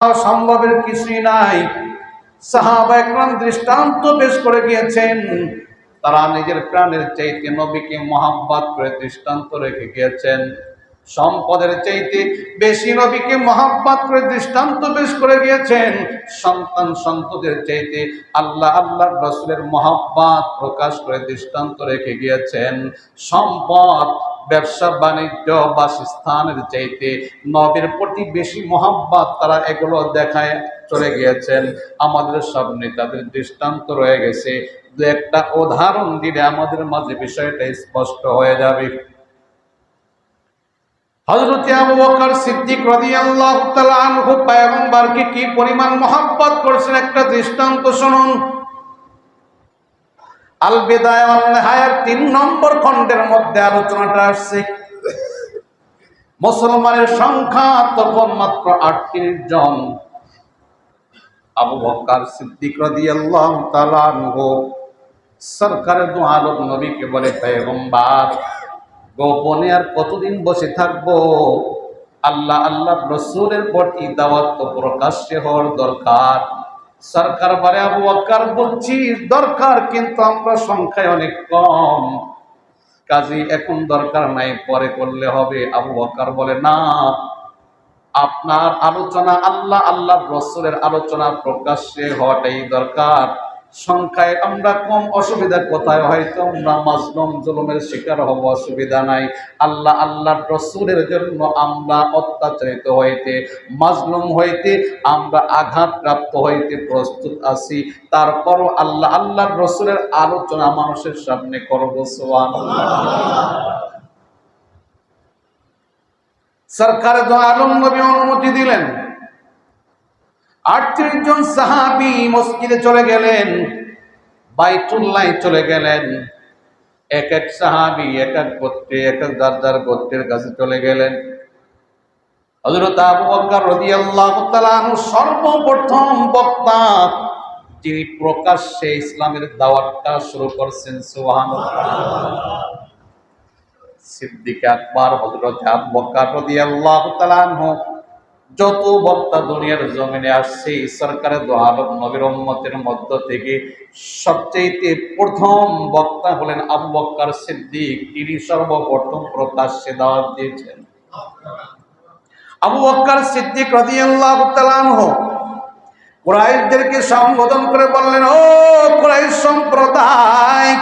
সম্ভবের কিছুই নাই। সাহাবা একরাম দৃষ্টান্ত পেশ করে গিয়েছেন, তারা নিজের প্রাণের চাইতে নবীকে মহাব্বত করে দৃষ্টান্ত রেখে গিয়েছেন। সম্পদের চাইতে বেশি নবীকে মহাব্বত করে দৃষ্টান্ত পেশ করে গিয়েছেন। সন্তান সন্ততির চাইতে আল্লাহর রাসূলের মহাব্বত প্রকাশ করে দৃষ্টান্ত রেখে গিয়েছেন। সম্পদ, ব্যবসা বাণিজ্য, বাসস্থানের চাইতে নবীর প্রতি বেশি মহাব্বত তারা এগুলো দেখায় চলে গিয়েছেন। আমাদের সামনে তাদের দৃষ্টান্ত রয়ে গেছে। দু একটা উদাহরণ দিলে আমাদের মাঝে বিষয়টা স্পষ্ট হয়ে যাবে। হযরত আবু বকর সিদ্দিক রাদিয়াল্লাহু তাআলা আনহু পয়গম্বরকে কি পরিমাণ মহব্বত করেছেন একটা দৃষ্টান্ত শুনুন। আল বিদায়া ওয়ান নিহায়ার ৩ নম্বর খণ্ডের মধ্যে আলোচনাটা আসছে। মুসলমানের সংখ্যা তখন মাত্র ৩৮ জন। আবু বকর সিদ্দিক রাদিয়াল্লাহু তাআলা আনহু সরকারে দু আলম নবীকে বলে, পয়গম্বর গোপনে আর কতদিন বসে থাকবো? আল্লাহর রাসূলের প্রতি দাওয়াত তো প্রকাশ্যে হওয়ার দরকার। সরকার বলে, আবু বকর বলছি দরকার, কিন্তু আমরা সংখ্যায় অনেক কম, কাজী এখন দরকার নাই, পরে করলে হবে। আবু বকর বলে, না, আপনার আলোচনা আল্লাহর রাসূলের আলোচনা প্রকাশ্যে হওয়াটাই দরকার। সংখ্যায় আমরা কম, অসুবিধা কোথায়? হয়তো আমরা মাজলুম জুলুমের শিকার হব, অসুবিধা নাই। আল্লাহর রাসূলের জন্য আমরা অত্যাচারিত হইতে, মাজলুম হইতে, আমরা আঘাতপ্রাপ্ত হইতে প্রস্তুত আছি। তারপরও আল্লাহর রাসূলের আলোচনা মানুষের সামনে করব। সুবহানাল্লাহ। সরকারে দু আলম নবী অনুমতি দিলেন। ৩৮ জন সাহাবী মসজিদে চলে গেলেন, বাইতুল্লাহ চলে গেলেন। এক এক সাহাবী এক এক গোত্রে, এক এক যার গোত্রের কাছে চলে গেলেন। হযরত আবু বকর রাদিয়াল্লাহু তাআলা আনহু সর্বপ্রথম বক্তা, যিনি প্রকাশ্যে ইসলামের দাওয়াতটা শুরু করছেন। সুবহানাল্লাহ। সিদ্দিক আকবর হযরত আবু বকর রাদিয়াল্লাহু তাআলা আনহু যত বক্তা দুনিয়ার জমিনে আসছে, সরকারে দু আলম নবীর উম্মতের মধ্য থেকে সবচেয়ে প্রথম বক্তা হলেন আবু বকর সিদ্দিক। তিনি সর্বপ্রথম প্রকাশ্যে দাওয়াত দিয়েছেন। আবু বকর সিদ্দিক রাদিয়াল্লাহু তাআলা আনহু কুরাইশদেরকে সম্বোধন করে বললেন, ও কুরাইশ সম্প্রদায়,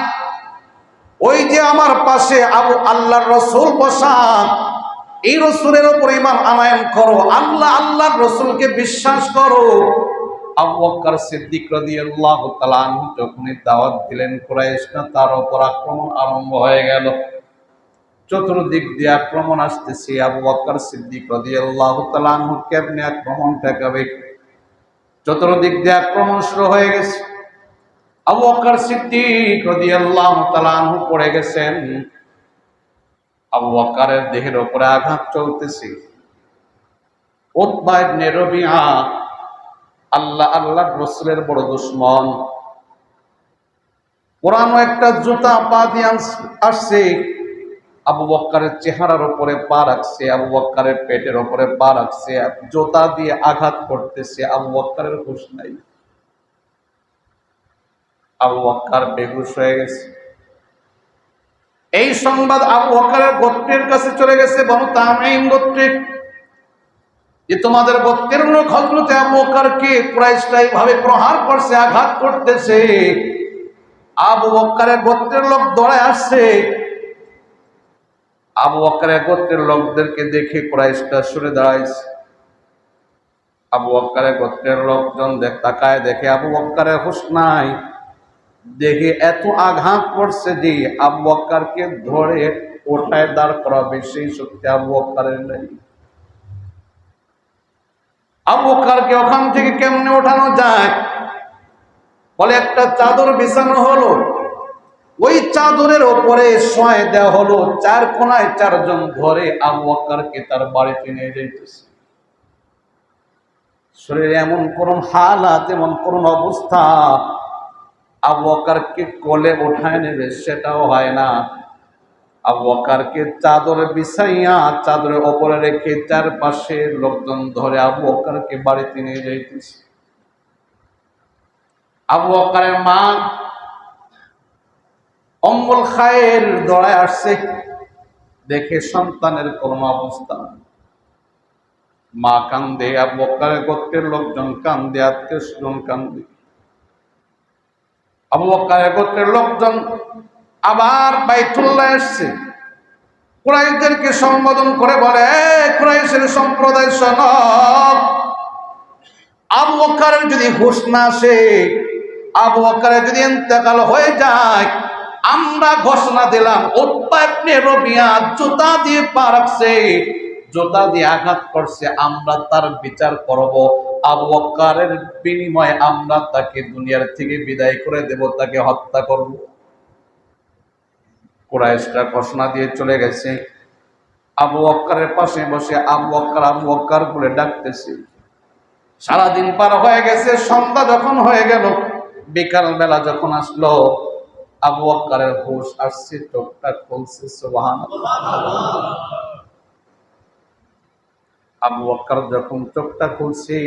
ওই যে আমার পাশে আল্লাহর রাসূল বসা, এই রাসূলের উপর ঈমান আনয়ন করো, আল্লাহর রাসূলকে বিশ্বাস করো। আবু বকর সিদ্দিক রাদিয়াল্লাহু তাআলা আনহু যখনই দাওয়াত দিলেন, কুরাইশরা তার উপর আক্রমণ আরম্ভ হয়ে গেল। চতুর্দিক দিয়ে আক্রমণ আসতেছে। আবু বকর সিদ্দিক রাদিয়াল্লাহু তাআলা আনহু কেমনে আক্রমণ ঠেকাবে? চতুর্দিক দিয়ে আক্রমণ শুরু হয়ে গেছে। আবু বকর সিদ্দিক রাদিয়াল্লাহু তাআলা আনহু পড়ে গেছেন। আবু বকরের দেহের উপরে আঘাত চলতেছে। উতবা ইবনে রবিআ আল্লাহর রাসূলের বড় দুশমন, পুরানো একটা জুতা পা দিয়ে আসছে, আবু বকরের চেহারার উপরে পা রাখছে, আবু বকরের পেটের উপরে পা রাখছে, জুতা দিয়ে আঘাত করতেছে। আবু বকরের হুঁশ নাই। আবু বকর বেহুশ হয়ে গেছে। এই সংবাদ আবু বকরের গোত্রের কাছে চলে গেছে, বনু তামিম গোত্রে, যে তোমাদের গোত্রের লোক হযরত আবু বকরকে কুরাইশরা এইভাবে প্রহার করছে, আঘাত করতেছে। আবু বকরের গোত্রের লোক দৌড়ে আসছে। আবু বকরের গোত্রের লোকদেরকে দেখে কুরাইশরা সরে দাঁড়াইছে। আবু বকরের গোত্রের লোকজন তাকায় দেখে আবু বকরের হুঁশ নাই। দেখে এত আঘাত করছে যে আবু বকরকে ধরে ওঠায় দাঁড় করাবে সেই শক্তি আবু বকরের নেই। আবু বকরকে ওখান থেকে কেমনে ওঠানো যায়? বলে একটা চাদর বিছানো হলো, ওই চাদরের ওপরে শোয় দেওয়া হলো, চার কোনায় চারজন ধরে আবু বকরকে তার বাড়িতে নিয়ে যাইতেছে। শরীরে এমন করুণ হালাত, এমন করুণ অবস্থা, আবু বকরকে কোলে উঠায় নেবে সেটাও হয় না। আবু বকরকে চাদরে বিছাইয়া চাদরের ওপরে রেখে চারপাশে লোকজন ধরে আবু বকরকে বাড়িতে নিয়ে যাইতেছে। আবু বকরের মা উম্মুল খায়ের দৌড়ায় আসছে, দেখে সন্তানের করুণ অবস্থা। মা কান্দে, আবু বকরের গোত্রের লোকজন কান্দে, আত্মীয় স্বজন কান্দে। আবু বকরের গোত্রের লোকজন আবার বাইতুল্লাহ আসছে, কুরাইশদেরকে সম্বোধন করে বলে, কুরাইশের সম্প্রদায় শোনো, আবু বকরের যদি হুঁশ না আসে, আবু বকরের যদি ইন্তেকাল হয়ে যায়, আমরা ঘোষণা দিলাম উতবা ইবনে রবিয়া জুতা দিয়ে পা রাখছে, জুতা দিয়ে আঘাত করছে, আমরা তার বিচার করব। আবু বকরের বিনিময়ে আমরা তাকে দুনিয়ার থেকে বিদায় করে দেব, তাকে হত্যা করব। কুরাইশরা ঘোষণা দিয়ে চলে গেছে। আবু বকরের পাশে বসে আবু বকর বলে ডাকতেছে। সারাদিন পার হয়ে গেছে, সন্ধ্যা যখন হয়ে গেল, বিকাল বেলা যখন আসলো, আবু বকরের হুঁশ আসছে, চোখটা খুলছে। সুবহানাল্লাহ। আবু বকর যখন চোখটা খুলছে,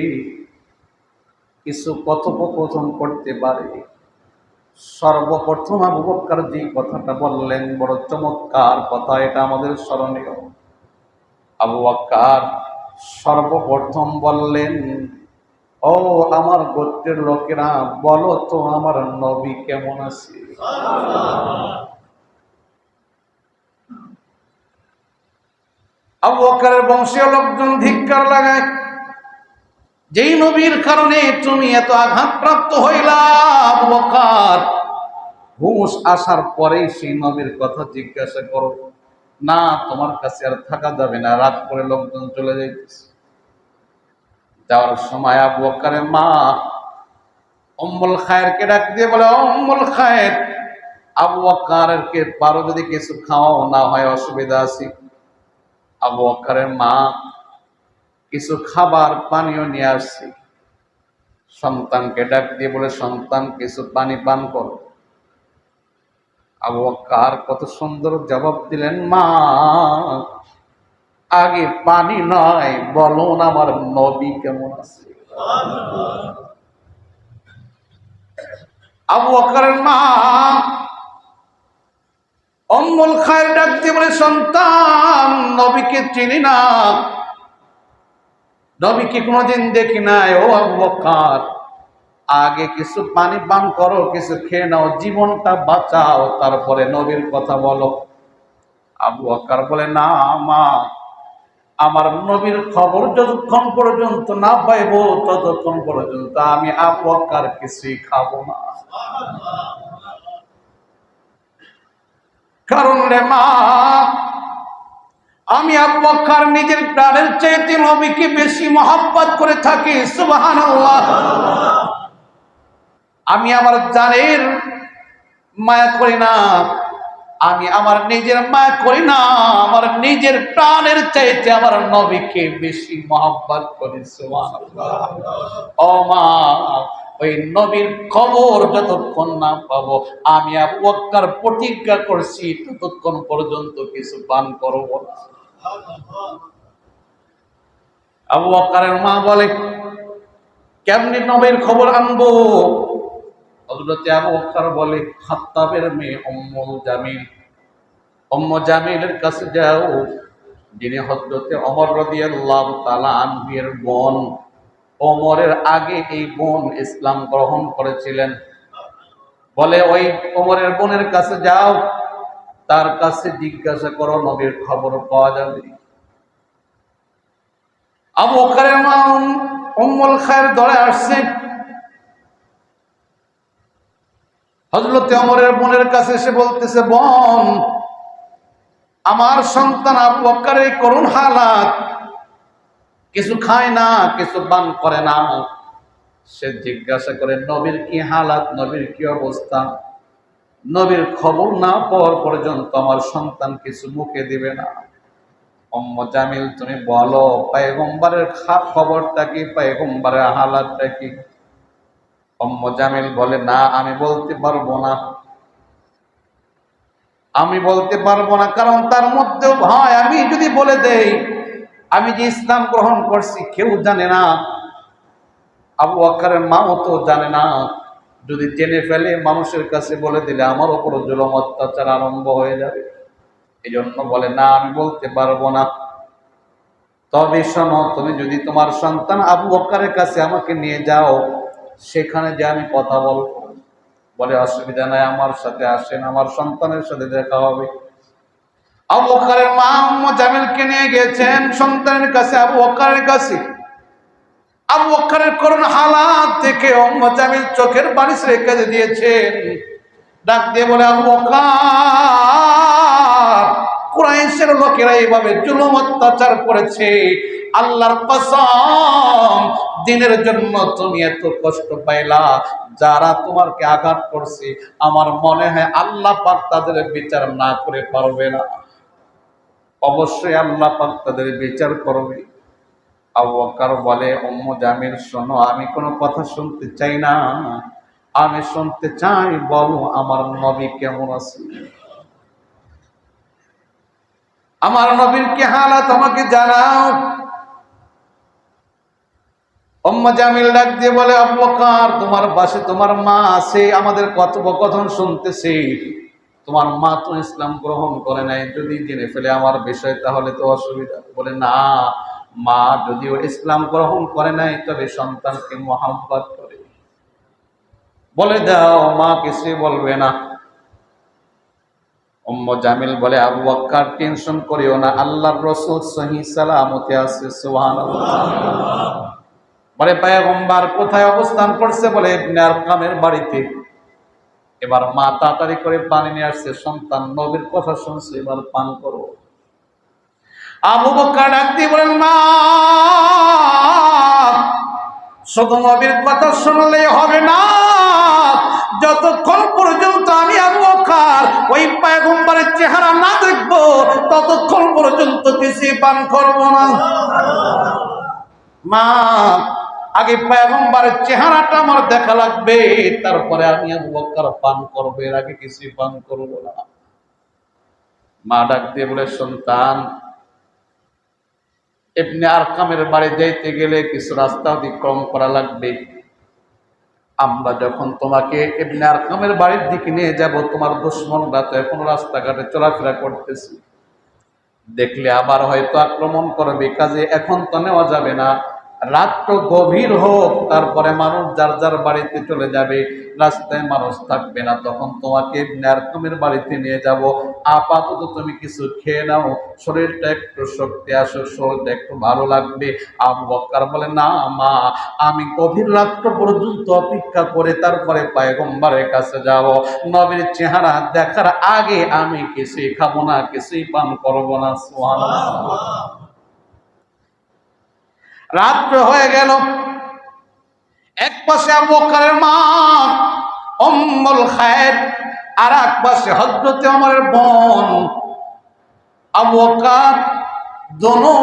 কিছু কথোপকথন করতে পারে। সর্বপ্রথম আবু বকর যে কথাটা বললেন, বড় চমৎকার কথা, এটা আমাদের স্মরণীয়। আবু বকর সর্বপ্রথম বললেন, ও আমার গোত্রের লোকেরা, বলো তো আমার নবী কেমন আছে। আবু বকরের বংশীয় লোকজন ধিক্কার লাগায়, যেই নবীর কারণে তুমি এত আঘাতপ্রাপ্ত হইলা, আবু বকর হুঁশ আসার পরেই সেই নবীর কথা জিজ্ঞাসা করো না, তোমার কাছে আর থাকা যাবে না। রাত করে লোকজন চলে যাইতেছে। যাওয়ার সময় আবু বকরের মা উম্মুল খায়েরকে ডাক দিয়ে বলে, উম্মুল খায়ের, আবু বকরকে পারো যদি কিছু খাওয়াও, না হয় অসুবিধা আছে। আবু বকরের মা কিছু খাবার পানীয় নিয়ে আসছে, সন্তানকে ডাক দিয়ে বলে, সন্তান কিছু পানি পান করো। আবু বকর কত সুন্দর জবাব দিলেন, মা আগে পানি নয়, বলুন আমার নবী কেমন আছে। আবু বকরের মা উম্মুল খায়ের ডাক দিয়ে বলে, সন্তান নবীকে চিনি না, নবীকে কোনোদিন দেখি নাই। ও আবু বকর, আগে কিছু পানি পান করো, কিছু খেয়ে নাও, জীবনটা বাঁচাও, তারপরে নবীর কথা বলো। আবু বকর বলে, না মা, আমার নবীর খবর যতক্ষণ পর্যন্ত না পাইব, ততক্ষণ পর্যন্ত আমি আবু বকর কিছুই খাবো না। কারণ রে মা, আমি আবু বকর নিজের প্রাণের চাইতে নবীকে বেশি মহব্বত করে থাকি। সুবহানাল্লাহ। আমি আমার জানের মায়া করি না, আমি আমার নিজের মায়া করি না, আমার নিজের প্রাণের চাইতে আমার নবীকে বেশি মহব্বত করি। সুবহানাল্লাহ। ও মা, ওই নবীর খবর যতক্ষণ না পাবো, আমি আবু বকর প্রতিজ্ঞা করছি ততক্ষণ পর্যন্ত কিছু পান করব না। আবু বকরের মা বলে, কেমনি নবীর খবর আনবো? হযরত আবু বকর বলে, খাত্তাবের মেয়ে উম্মুল জামিল, উম্মু জামিলের কাছে যাও, যিনি হযরতে ওমর রাদিয়াল্লাহু তাআলা আনহুর বোন। ওমরের আগে এই বোন ইসলাম গ্রহণ করেছিলেন। বলে, ওই ওমরের বোনের কাছে যাও, তার কাছে জিজ্ঞাসা করো, নবীর খবর পাওয়া যাবে। আবু বকরের মা উম্মুল খায়ের দৌড়ে আসছে, হযরতে ওমরের বোনের কাছে এসে বলতেছে, বোন, আমার সন্তান আবু বকরের করুণ হালাত, কিছু খায় না, কিছু পান করে না। সে জিজ্ঞাসা করে, নবীর কি হালাত, নবীর কি অবস্থা? নবীর খবর না পাওয়ার পর্যন্ত আমার সন্তান কিছু মুখে দিবে না। উম্মু জামিল, তুমি বলো পয়গম্বরের খবরটা কি, পয়গম্বরের হালাতটা কি? উম্মু জামিল বলে, না, আমি বলতে পারবো না। আমি বলতে পারবো না, কারণ তার মধ্যেও ভয়। আমি যদি বলে দেই আমি যে ইসলাম গ্রহণ করছি, কেউ জানে না, আবু বকরের মাও তো জানে না। যদি জেনে ফেলে, মানুষের কাছে বলে দিলে আমার উপর জুলুম অত্যাচার আরম্ভ হয়ে যাবে। এই জন্য বলে না, আমি বলতে পারবো না। তবে শোনো, তুমি যদি তোমার সন্তান আবু বকরের কাছে আমাকে নিয়ে যাও, সেখানে যে আমি কথা বলবো। বলে অসুবিধা নাই, আমার সাথে আসেন, আমার সন্তানের সাথে দেখা হবে। আবু বকরের মা উম্মু জামিলকে নিয়ে গেছেন সন্তানের কাছে, আবু বকরের কাছে। আবু বকরের করুণ হালাত দেখে উম্মু জামিল চোখের পানি রেখে দিয়েছেন। ডাক দিয়ে বলে, আবু বকর, কুরাইশের লোকেরা এইভাবে জুলুম অত্যাচার করেছে, আল্লাহর কসম, দিনের জন্য তুমি এত কষ্ট পাইলা। যারা তোমাকে আঘাত করছে, আমার মনে হয় আল্লাহ পাক তাদের বিচার না করে পারবে না। অবশ্যই আল্লাহ পাক তাদের বিচার করবে। আবু বকর বলে, উম্মু জামিল শোনো, আমি কোনো কথা শুনতে চাই না, আমি শুনতে চাই বলো আমার নবী কেমন আছে, আমার নবীর কি হালাত আমাকে জানাও। উম্মু জামিল ডাক দিয়ে বলে, আবু বকর, তোমার পাশে তোমার মা আছে, আমাদের কথোপকথন শুনতেছে। তোমার মা তো ইসলাম গ্রহণ করে নাই, যদি জেনে ফেলে আমার বিষয় তাহলে তো অসুবিধা। বলে না, মা যদিও ইসলাম গ্রহণ করে নাই, তবে সন্তানকে মহব্বত করে। বলে দাও, মা কিছুই বলবে না। উম্মু জামিল বলে, আবু বকর টেনশন করিও না, আল্লাহর রাসূল সহিহ সালামতে আছে। সুবহানাল্লাহ। বলে পয়গম্বর কোথায় অবস্থান করছে? বলে ইবনে আরকামের বাড়িতে। এবার মা তাড়াতাড়ি করে পানি নিয়ে আসছে, সন্তান নবীর কথা শুনছে, এবার পান করো। আবু বকর ডাক দিয়ে বলেন, মা, শুধু নবীর কথা শুনলেই হবে না, যতক্ষণ পর্যন্ত আমি আবু বকর ওই পয়গম্বরের চেহারা না দেখবো, ততক্ষণ পর্যন্ত কিছু পান করব না। মা, আগে পয়গম্বরের চেহারাটা আমার দেখা লাগবে, তারপরে আমি আবু বকর পান করবো, এর আগে কিছু পান করবো না। মা ডাক দিয়ে বলে, সন্তান, ইবনে আরকামের বাড়ি যাইতে গেলে কিছু রাস্তা অতিক্রম করা লাগবে। আমরা যখন তোমাকে ইবনে আরকামের বাড়ির দিকে নিয়ে যাব, তোমার দুশমনরা তো এখন রাস্তাঘাটে চলাফেরা করতেছে, দেখলে আবার হয়তো আক্রমণ করবে, কাজে এখন তো নেওয়া যাবে না। রাত্র গভীর হোক, তারপরে মানুষ যার যার বাড়িতে চলে যাবে, রাস্তায় মানুষ থাকবে না, তখন তোমাকে ইবনে আরকামের বাড়িতে নিয়ে যাব। আপাতত তুমি কিছু খেয়ে নাও, শরীরটা একটু শক্তি আসো, শরীরটা একটু ভালো লাগবে। আবু বকর বলে, না মা, আমি গভীর রাত্র পর্যন্ত অপেক্ষা করে তারপরে পয়গম্বরের কাছে যাব। নবীর চেহারা দেখার আগে আমি কিছুই খাবো না, কিছুই পান করবো না। সুবহানাল্লাহ। রাত্র হয়ে গেল। এক পাশে আবু বকরের মা উম্মুল খায়ের, আর এক পাশে হযরতে ওমরের বোন। আবু বকর দোনো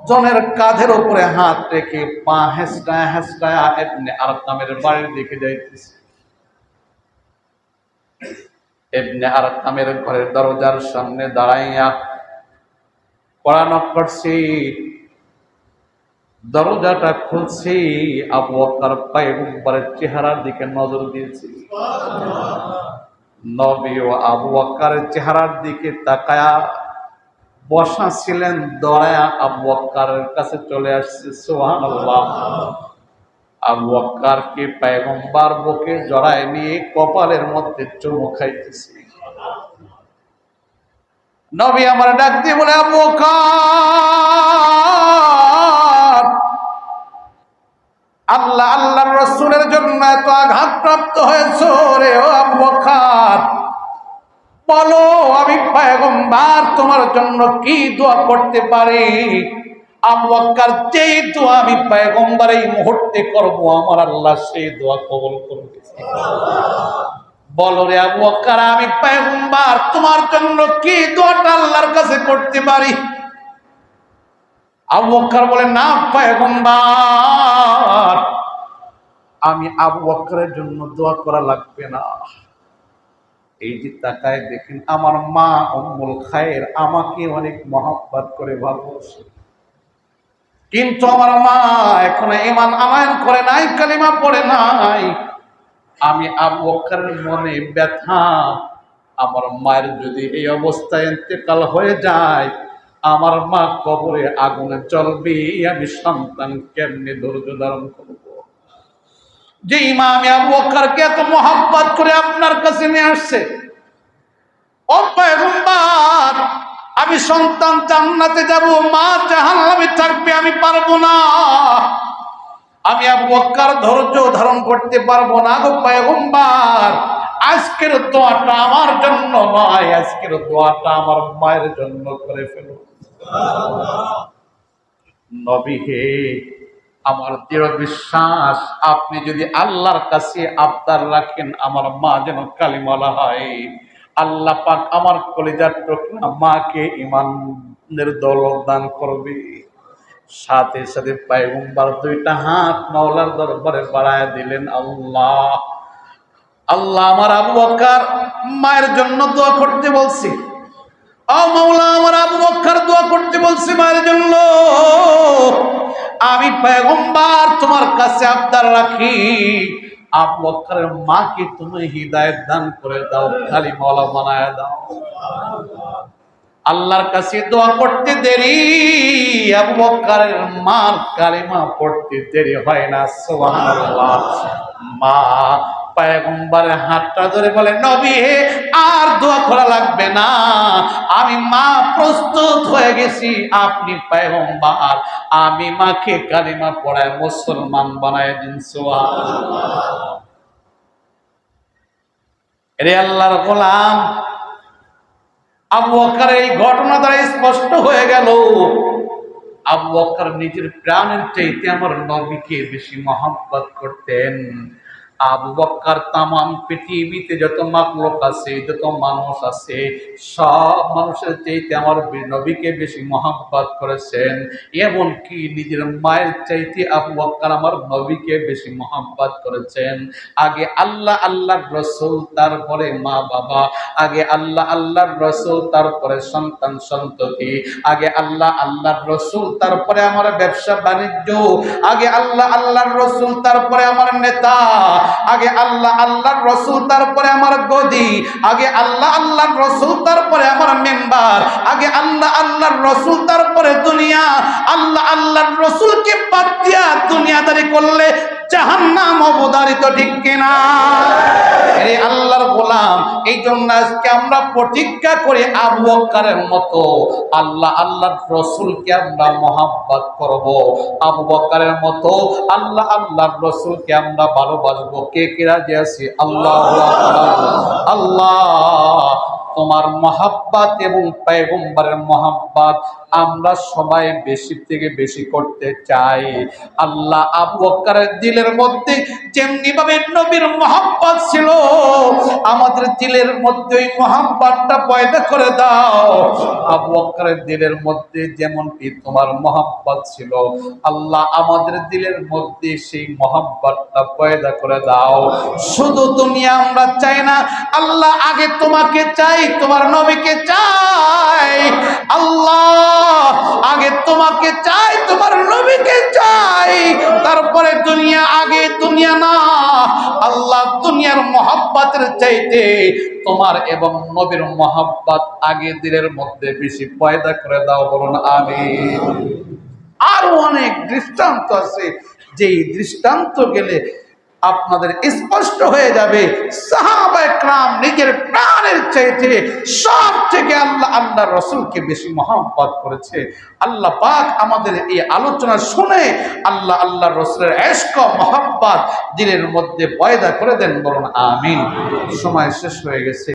জনের কাঁধের উপরে হাত রেখে পা হেঁচড়ায় হেঁচড়ায় ইবনে আরকামের বাড়ির দিকে যাইতেছে। ইবনে আরকামের ঘরের দরজার সামনে দাঁড়াইয়া কড়া নক করছি, দরজাটা খুলছি, আবু বকর পয়গম্বরের চেহারার দিকে নজর দিয়েছি। নবী ও আবু বকরের চেহারার দিকে তাকায়া বসা ছিলেন, দৌড়ায়া আবু বকরের কাছে চলে আসছে। সুবহানাল্লাহ। আবু বকরকে পয়গম্বর বুকে জড়ায় নিয়ে কপালের মধ্যে চুমু খাইতেছে। নবী আমার ডাক দিয়ে বলে, আবু বকর, আল্লাহ আল্লাহর রাসূলের জন্য এত আঘাতপ্রাপ্ত হয়েছো রে ও আবু বকর, বলো আমি পয়গম্বর তোমার জন্য কি দোয়া করতে পারি। আবু বকর, যেই দোয়া আমি পয়গম্বর এই মুহূর্তে করব, আমার আল্লাহ সেই দোয়া কবুল করবে। বলো রে আবু বকর, আমি পয়গম্বর তোমার জন্য কি দোয়াটা আল্লাহর কাছে করতে পারি। আবু বকর বলে, না পয়গম্বর, আমি আবু বকরের জন্য দোয়া করা লাগবে না, এই যে তাকায় দেখেন আমার মা উম্মুল খায়ের আমাকে অনেক মহব্বত করে ভালোবাসে, কিন্তু আমার মা এখনো ঈমান আনয়ন করে নাই, কালিমা পড়ে নাই। আমি আবু বকরের মনে ব্যথা, আমার মায়ের যদি এই অবস্থায় ইন্তেকাল হয়ে যায়, আমার মা কবরে আগুনে জ্বলবে, আমি সন্তান কেমনে ধৈর্য ধারণ করব? যে মা আমি আবু বকরকে এত মহব্বত করে আপনার কাছে নিয়ে আসছে, ও পয়গম্বর, আমি সন্তান জান্নাতে যাব, মা জাহান্নামে থাকবে, আমি পারবো না, আমি আবু বকর ধৈর্য ধারণ করতে পারবো না গো পয়গম্বর। আজকের দোয়াটা আমার জন্য নয়, আজকের দোয়াটা আমার মায়ের জন্য করে ফেলো। নবী হে, আমার দৃঢ় বিশ্বাস আপনি যদি আল্লাহর কাছে আবদার রাখেন আমার মা যেন কালিমাওয়ালা হয়, আল্লাহ পাক আমার কলিজার টুকরা মাকে ঈমানের দৌলত দান করবে। সাথে সাথে পয়গম্বর দুইটা হাত মাওলার দরবারে বাড়ায় দিলেন। আল্লাহ আল্লাহ, আমার আবু বকর মায়ের জন্য দোয়া করতে বলছি, ও মাওলা আমার আবু বকর দোয়া করতে বলছি মায়ের জন্য। আমি পয়গম্বর তোমার কাছে আবদার রাখি, আবু বকরের মাকে তুমি হিদায়াত দান করে দাও, কালিমাওয়ালা বানায় দাও। আল্লাহর কাছে দোয়া করতে দেরি, আবু বকরের মার কালিমা পড়তে দেরি হয় না। সুবহানাল্লাহ। মা পয়গম্বরের হাতটা ধরে বলে, নবী হে, আর দোয়া করা লাগবে না, আমি মা প্রস্তুত হয়ে গেছি, আপনি পয়গম্বর, আমি মাকে কালিমা পড়ায় মুসলমান বানায় দিন। সুবহানাল্লাহ। রে আল্লাহর গোলাম, আবু বকর এই ঘটনা দ্বারা স্পষ্ট হয়ে গেল, আবু বকর নিজের প্রাণের চাইতে আমার নবীকে বেশি মহব্বত করতেন। আবু বকর তামাম পৃথিবীতে যত মাখলুক আছে, যত মানুষ আছে, সব মানুষের চাইতে আমার নবীকে বেশি মহব্বত করেছেন। এমনকি নিজের মায়ের চাইতে আবু বকর আমার নবীকে বেশি মহব্বত করেছেন। আগে আল্লাহ আল্লাহর রাসূল, তারপরে মা বাবা, আগে আল্লাহ আল্লাহর রাসূল, তারপরে সন্তান সন্ততি, আগে আল্লাহ আল্লাহর রাসূল, তারপরে আমার ব্যবসা বাণিজ্য, আগে আল্লাহ আল্লাহর রাসূল, তারপরে আমার নেতা, আগে আল্লাহ আল্লাহর রাসূল, তারপরে আমার গদি, আগে আল্লাহ আল্লাহর রাসূল, তারপরে আমার মেম্বার, আগে আল্লাহ আল্লাহর রাসূল, তারপরে দুনিয়া। আল্লাহ আল্লাহর রাসূলকে বাদ দিয়া দুনিয়াদারি করলে জাহান্নাম অবধারিত, ঠিক কিনা? আরে আল্লাহর গোলাম, এই জন্য আজকে আমরা প্রতিজ্ঞা করি আবু বকরের মতো আল্লাহ আল্লাহর রাসূলকে আমরা মহব্বত করব, আবু বকরের মতো আল্লাহ আল্লাহর রাসূলকে আমরা ভালোবাসবো। কে কে রাজি আছি? আল্লাহু আকবার। আল্লাহ, তোমার মহব্বত এবং পয়গম্বরের মহব্বত আমরা সবাই বেশি থেকে বেশি করতে চাই। আল্লাহ আবু বকরের দিলের মধ্যে যেমনি ভাবে নবীর মহব্বত ছিল, আমাদের দিলের মধ্যে ওই মহব্বতটা পয়দা করে দাও। আবু বকরের দিলের মধ্যে যেমনটি তোমার মহব্বত ছিল, আল্লাহ আমাদের দিলের মধ্যে সেই মহব্বতটা পয়দা করে দাও। শুধু দুনিয়া আমরা চাই না আল্লাহ, আগে তোমাকে চাই, তোমার নবীকে চাই। আল্লাহ, আগে তোমাকে চাই, তোমার নবীকে চাই, তারপরে দুনিয়া। আগে দুনিয়া না আল্লাহ, দুনিয়ার মহব্বতের চাইতে তোমার এবং নবীর মহব্বত আগে দিলের মধ্যে বেশি পয়দা করে দাও, বলুন আমিন। আরো অনেক দৃষ্টান্ত আছে, যেই দৃষ্টান্ত গেলে আপনাদের স্পষ্ট হয়ে যাবে সাহাবায়ে কেরাম নিজের প্রাণের চাইতে সব থেকে আল্লাহ আল্লাহর রাসূলকে বেশি মহব্বত করেছে। আল্লাহ পাক আমাদের এই আলোচনা শুনে আল্লাহ আল্লাহর রাসূলের ইশক ও মহব্বত দিলের মধ্যে পয়দা করে দেন, বলুন আমিন। সময় শেষ হয়ে গেছে।